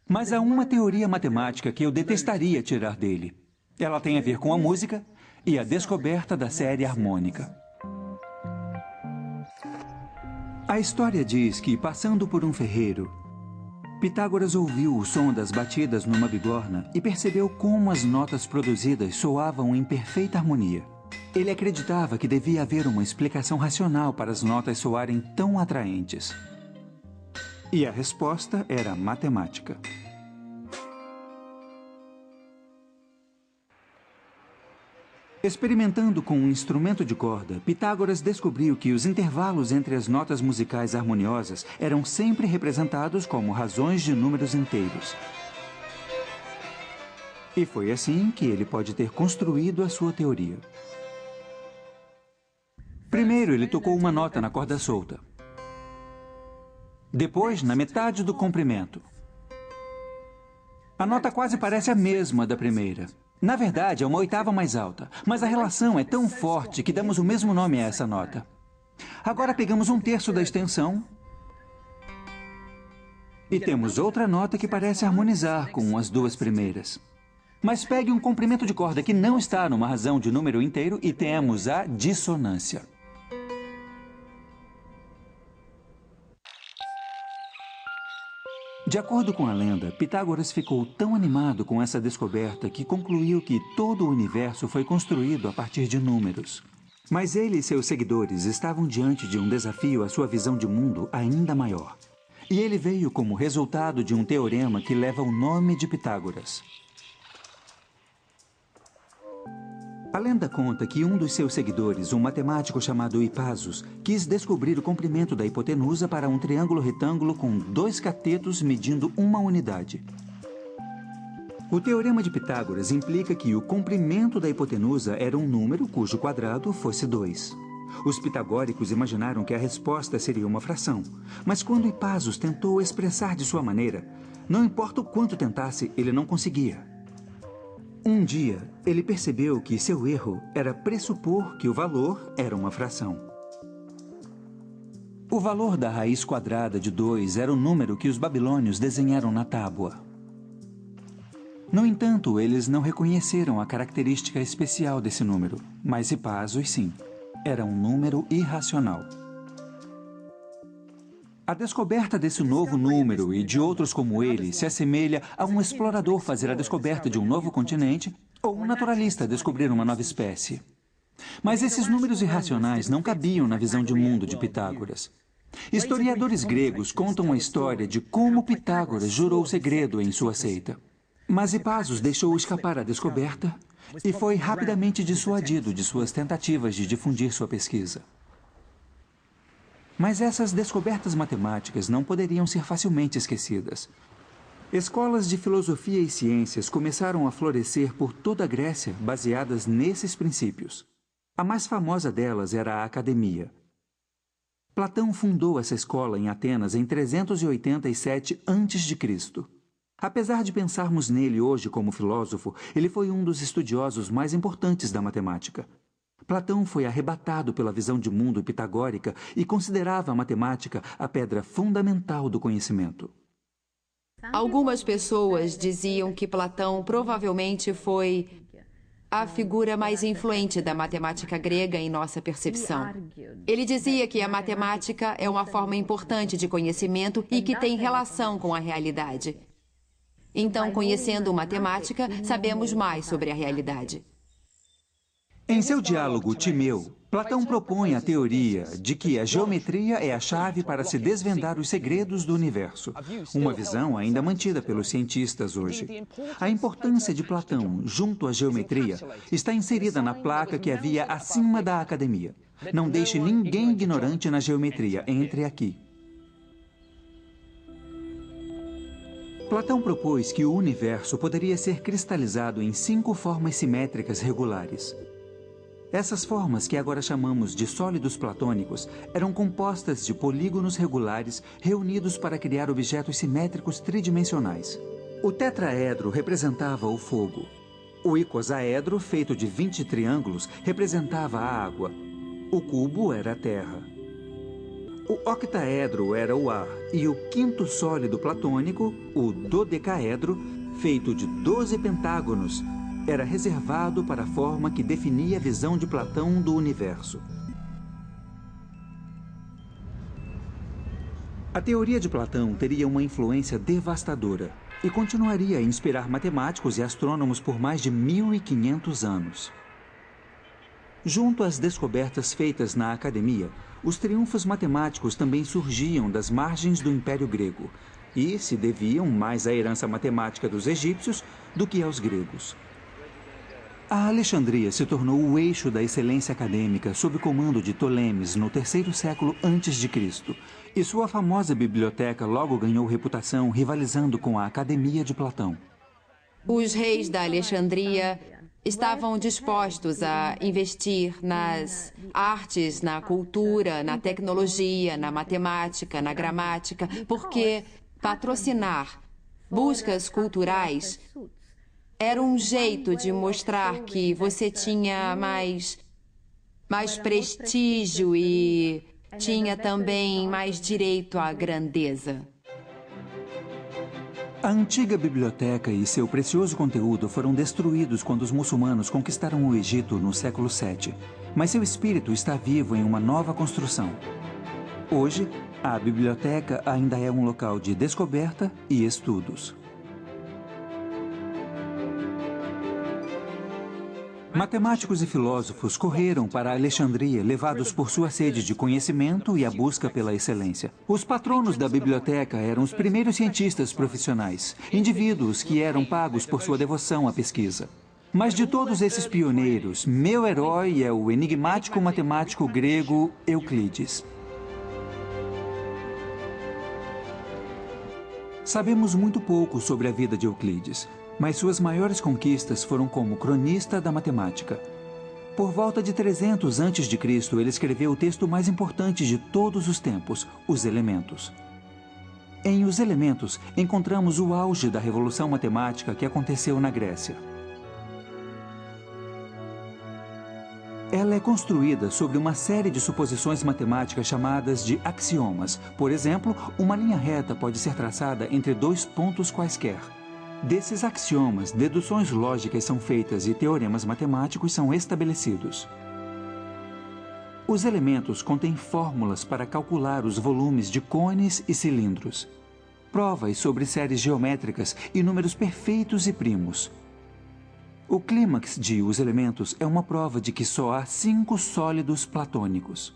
Mas há uma teoria matemática que eu detestaria tirar dele. Ela tem a ver com a música e a descoberta da série harmônica. A história diz que, passando por um ferreiro, Pitágoras ouviu o som das batidas numa bigorna e percebeu como as notas produzidas soavam em perfeita harmonia. Ele acreditava que devia haver uma explicação racional para as notas soarem tão atraentes. E a resposta era matemática. Experimentando com um instrumento de corda, Pitágoras descobriu que os intervalos entre as notas musicais harmoniosas eram sempre representados como razões de números inteiros. E foi assim que ele pode ter construído a sua teoria. Primeiro, ele tocou uma nota na corda solta. Depois, na metade do comprimento. A nota quase parece a mesma da primeira. Na verdade, é uma oitava mais alta, mas a relação é tão forte que damos o mesmo nome a essa nota. Agora pegamos 1/3 da extensão e temos outra nota que parece harmonizar com as 2 primeiras. Mas pegue um comprimento de corda que não está numa razão de número inteiro e temos a dissonância. De acordo com a lenda, Pitágoras ficou tão animado com essa descoberta que concluiu que todo o universo foi construído a partir de números. Mas ele e seus seguidores estavam diante de um desafio à sua visão de mundo ainda maior. E ele veio como resultado de um teorema que leva o nome de Pitágoras. A lenda conta que um dos seus seguidores, um matemático chamado Hipasos, quis descobrir o comprimento da hipotenusa para um triângulo retângulo com 2 catetos medindo 1 unidade. O Teorema de Pitágoras implica que o comprimento da hipotenusa era um número cujo quadrado fosse 2. Os pitagóricos imaginaram que a resposta seria uma fração, mas quando Hipasos tentou expressar de sua maneira, não importa o quanto tentasse, ele não conseguia. Um dia, ele percebeu que seu erro era pressupor que o valor era uma fração. O valor da raiz quadrada de 2 era o número que os babilônios desenharam na tábua. No entanto, eles não reconheceram a característica especial desse número, mas Hipasos sim. Era um número irracional. A descoberta desse novo número e de outros como ele se assemelha a um explorador fazer a descoberta de um novo continente ou um naturalista descobrir uma nova espécie. Mas esses números irracionais não cabiam na visão de mundo de Pitágoras. Historiadores gregos contam a história de como Pitágoras jurou o segredo em sua seita. Mas Hipasos deixou escapar a descoberta e foi rapidamente dissuadido de suas tentativas de difundir sua pesquisa. Mas essas descobertas matemáticas não poderiam ser facilmente esquecidas. Escolas de filosofia e ciências começaram a florescer por toda a Grécia baseadas nesses princípios. A mais famosa delas era a Academia. Platão fundou essa escola em Atenas em 387 a.C. Apesar de pensarmos nele hoje como filósofo, ele foi um dos estudiosos mais importantes da matemática. Platão foi arrebatado pela visão de mundo pitagórica e considerava a matemática a pedra fundamental do conhecimento.
Algumas pessoas diziam que Platão provavelmente foi a figura mais influente da matemática grega em nossa percepção. Ele dizia que a matemática é uma forma importante de conhecimento e que tem relação com a realidade. Então, conhecendo matemática, sabemos mais sobre a realidade.
Em seu diálogo Timeu, Platão propõe a teoria de que a geometria é a chave para se desvendar os segredos do universo, uma visão ainda mantida pelos cientistas hoje. A importância de Platão junto à geometria está inserida na placa que havia acima da Academia. Não deixe ninguém ignorante na geometria, entre aqui. Platão propôs que o universo poderia ser cristalizado em 5 formas simétricas regulares. Essas formas, que agora chamamos de sólidos platônicos, eram compostas de polígonos regulares reunidos para criar objetos simétricos tridimensionais. O tetraedro representava o fogo. O icosaedro, feito de 20 triângulos, representava a água. O cubo era a terra. O octaedro era o ar, e o quinto sólido platônico, o dodecaedro, feito de 12 pentágonos, era reservado para a forma que definia a visão de Platão do universo. A teoria de Platão teria uma influência devastadora e continuaria a inspirar matemáticos e astrônomos por mais de 1500 anos. Junto às descobertas feitas na Academia, os triunfos matemáticos também surgiam das margens do Império Grego e se deviam mais à herança matemática dos egípcios do que aos gregos. A Alexandria se tornou o eixo da excelência acadêmica sob o comando de Ptolemes no 3º século a.C., e sua famosa biblioteca logo ganhou reputação rivalizando com a Academia de Platão.
Os reis da Alexandria estavam dispostos a investir nas artes, na cultura, na tecnologia, na matemática, na gramática, porque patrocinar buscas culturais era um jeito de mostrar que você tinha mais prestígio e tinha também mais direito à grandeza.
A antiga biblioteca e seu precioso conteúdo foram destruídos quando os muçulmanos conquistaram o Egito no século VII, mas seu espírito está vivo em uma nova construção. Hoje, a biblioteca ainda é um local de descoberta e estudos. Matemáticos e filósofos correram para Alexandria, levados por sua sede de conhecimento e a busca pela excelência. Os patronos da biblioteca eram os primeiros cientistas profissionais, indivíduos que eram pagos por sua devoção à pesquisa. Mas de todos esses pioneiros, meu herói é o enigmático matemático grego Euclides. Sabemos muito pouco sobre a vida de Euclides, mas suas maiores conquistas foram como cronista da matemática. Por volta de 300 a.C., ele escreveu o texto mais importante de todos os tempos, Os Elementos. Em Os Elementos, encontramos o auge da revolução matemática que aconteceu na Grécia. Ela é construída sobre uma série de suposições matemáticas chamadas de axiomas. Por exemplo, uma linha reta pode ser traçada entre 2 pontos quaisquer. Desses axiomas, deduções lógicas são feitas e teoremas matemáticos são estabelecidos. Os elementos contêm fórmulas para calcular os volumes de cones e cilindros, provas sobre séries geométricas e números perfeitos e primos. O clímax de Os Elementos é uma prova de que só há 5 sólidos platônicos.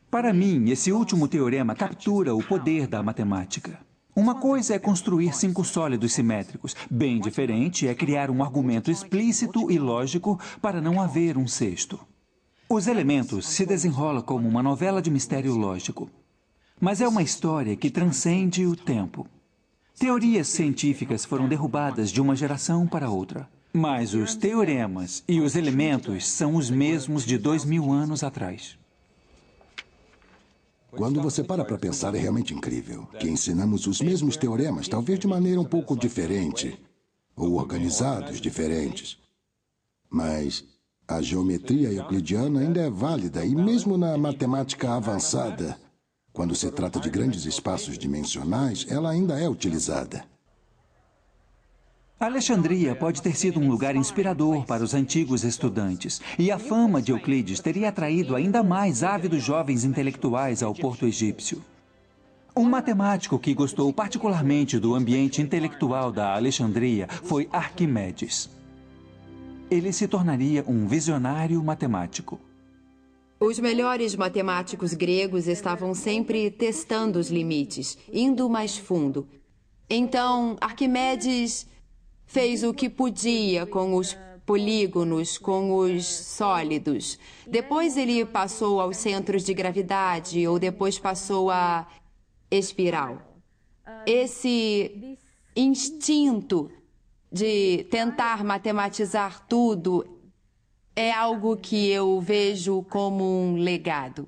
Para mim, esse último teorema captura o poder da matemática. Uma coisa é construir 5 sólidos simétricos. Bem diferente é criar um argumento explícito e lógico para não haver um sexto. Os Elementos se desenrola como uma novela de mistério lógico. Mas é uma história que transcende o tempo. Teorias científicas foram derrubadas de uma geração para outra. Mas os teoremas e os elementos são os mesmos de 2000 anos atrás.
Quando você para pensar, é realmente incrível que ensinamos os mesmos teoremas, talvez de maneira um pouco diferente, ou organizados diferentes. Mas a geometria euclidiana ainda é válida, e mesmo na matemática avançada, quando se trata de grandes espaços dimensionais, ela ainda é utilizada.
Alexandria pode ter sido um lugar inspirador para os antigos estudantes, e a fama de Euclides teria atraído ainda mais ávidos jovens intelectuais ao porto egípcio. Um matemático que gostou particularmente do ambiente intelectual da Alexandria foi Arquimedes. Ele se tornaria um visionário matemático.
Os melhores matemáticos gregos estavam sempre testando os limites, indo mais fundo. Então, Arquimedes fez o que podia com os polígonos, com os sólidos. Depois ele passou aos centros de gravidade, ou depois passou à espiral. Esse instinto de tentar matematizar tudo é algo que eu vejo como um legado.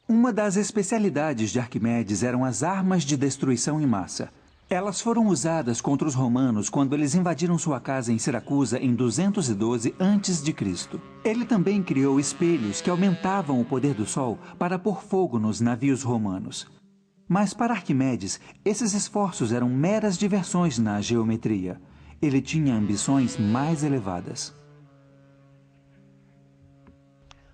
Uma das especialidades de Arquimedes eram as armas de destruição em massa. Elas foram usadas contra os romanos quando eles invadiram sua casa em Siracusa em 212 a.C. Ele também criou espelhos que aumentavam o poder do sol para pôr fogo nos navios romanos. Mas para Arquimedes, esses esforços eram meras diversões na geometria. Ele tinha ambições mais elevadas.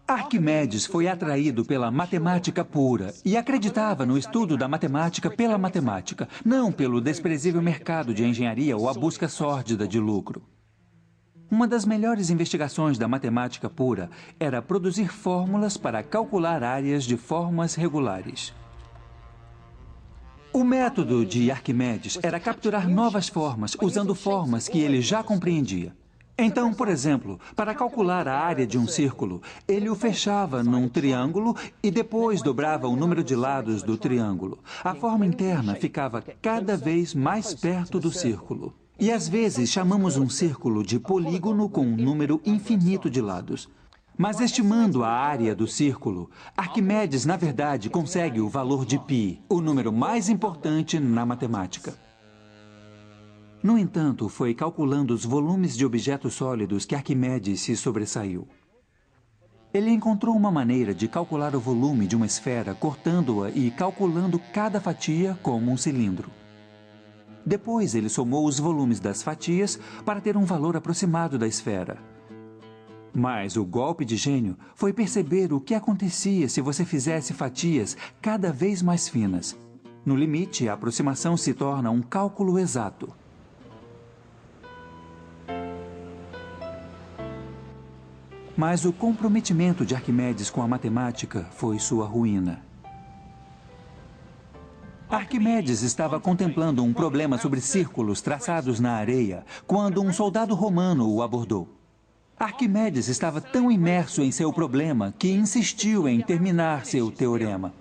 Arquimedes foi atraído pela matemática pura e acreditava no estudo da matemática pela matemática, não pelo desprezível mercado de engenharia ou a busca sórdida de lucro. Uma das melhores investigações da matemática pura era produzir fórmulas para calcular áreas de formas regulares. O método de Arquimedes era capturar novas formas usando formas que ele já compreendia. Então, por exemplo, para calcular a área de um círculo, ele o fechava num triângulo e depois dobrava o número de lados do triângulo. A forma interna ficava cada vez mais perto do círculo. E às vezes chamamos um círculo de polígono com um número infinito de lados. Mas estimando a área do círculo, Arquimedes, na verdade, consegue o valor de π, o número mais importante na matemática. No entanto, foi calculando os volumes de objetos sólidos que Arquimedes se sobressaiu. Ele encontrou uma maneira de calcular o volume de uma esfera cortando-a e calculando cada fatia como um cilindro. Depois, ele somou os volumes das fatias para ter um valor aproximado da esfera. Mas o golpe de gênio foi perceber o que acontecia se você fizesse fatias cada vez mais finas. No limite, a aproximação se torna um cálculo exato. Mas o comprometimento de Arquimedes com a matemática foi sua ruína. Arquimedes estava contemplando um problema sobre círculos traçados na areia quando um soldado romano o abordou. Arquimedes estava tão imerso em seu problema que insistiu em terminar seu teorema.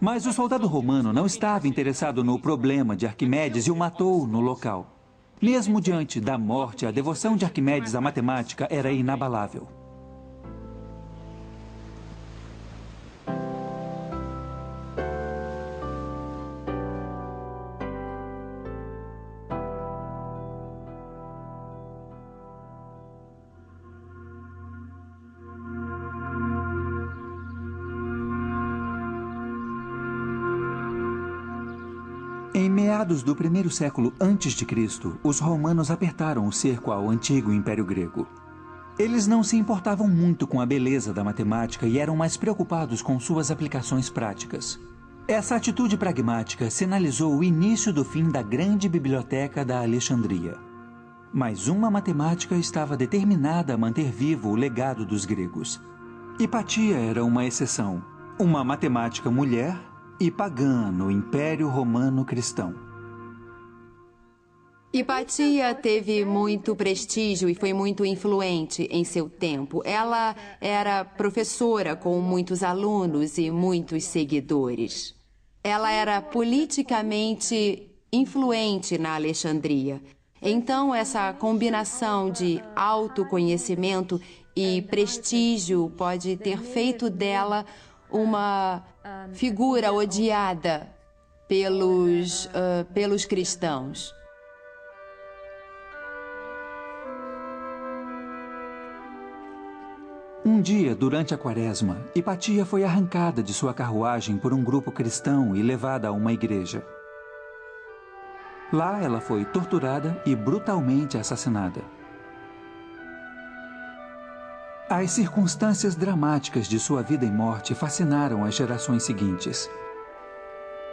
Mas o soldado romano não estava interessado no problema de Arquimedes e o matou no local. Mesmo diante da morte, a devoção de Arquimedes à matemática era inabalável. Em meados do primeiro século a.C., os romanos apertaram o cerco ao antigo Império Grego. Eles não se importavam muito com a beleza da matemática e eram mais preocupados com suas aplicações práticas. Essa atitude pragmática sinalizou o início do fim da grande biblioteca da Alexandria. Mas uma matemática estava determinada a manter vivo o legado dos gregos. Hipatia era uma exceção, uma matemática mulher e pagã no Império Romano Cristão.
Hipatia teve muito prestígio e foi muito influente em seu tempo. Ela era professora com muitos alunos e muitos seguidores. Ela era politicamente influente na Alexandria. Então, essa combinação de autoconhecimento e prestígio pode ter feito dela uma figura odiada pelos cristãos.
Um dia, durante a quaresma, Hipatia foi arrancada de sua carruagem por um grupo cristão e levada a uma igreja. Lá ela foi torturada e brutalmente assassinada. As circunstâncias dramáticas de sua vida e morte fascinaram as gerações seguintes.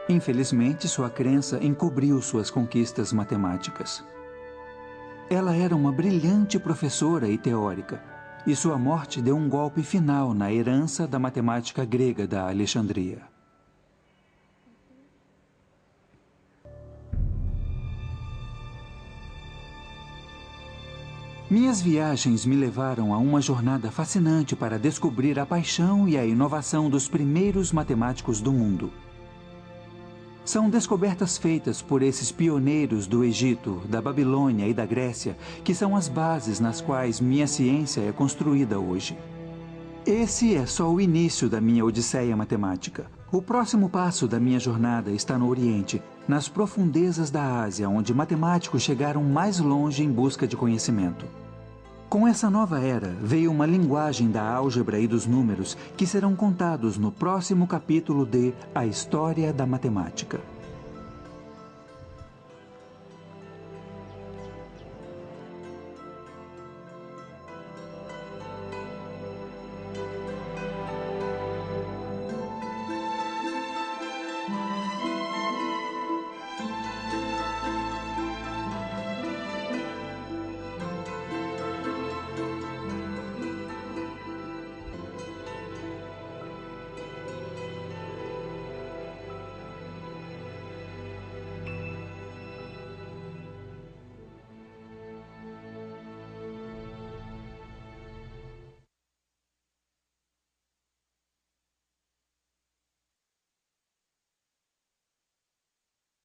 Infelizmente, sua crença encobriu suas conquistas matemáticas. Ela era uma brilhante professora e teórica, e sua morte deu um golpe final na herança da matemática grega da Alexandria. Minhas viagens me levaram a uma jornada fascinante para descobrir a paixão e a inovação dos primeiros matemáticos do mundo. São descobertas feitas por esses pioneiros do Egito, da Babilônia e da Grécia, que são as bases nas quais minha ciência é construída hoje. Esse é só o início da minha odisseia matemática. O próximo passo da minha jornada está no Oriente, nas profundezas da Ásia, onde matemáticos chegaram mais longe em busca de conhecimento. Com essa nova era, veio uma linguagem da álgebra e dos números que serão contados no próximo capítulo de A História da Matemática.